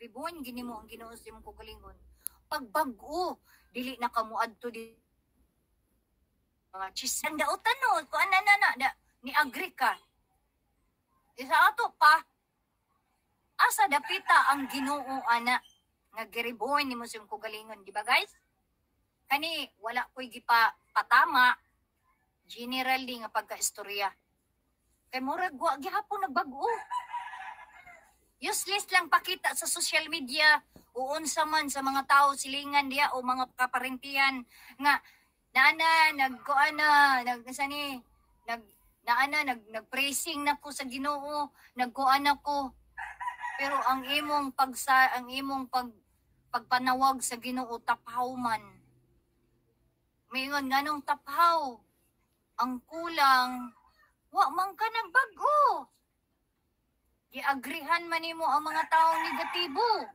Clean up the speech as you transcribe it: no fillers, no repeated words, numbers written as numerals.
Ribuan gini mo ang Ginoo sa imong kaugalingon. Pagbag-o dili na kamo adto di mga chisan dautan no ko ana na ni agree ka. Isa ato pa asa dapita ang Ginoo ana nga giribuan nimo sa imong kaugalingon, di ba guys? Kani wala ko'y gipa patama generally nga pagka-istorya. Kay murag wa gihapon nagbago. Useless lang pakita sa social media o unsa man sa mga tao silingan diya o mga kaparentihan nga naana nagkuana nagsani nagpraising nako sa Ginoo, nagkuan ako. Pero ang imong pagpanawag sa Ginoo taphaw man. Mingon nganong taphaw? Ang kulang wa man ka nagbago. Giagrihan man nimo ang mga taong negatibo.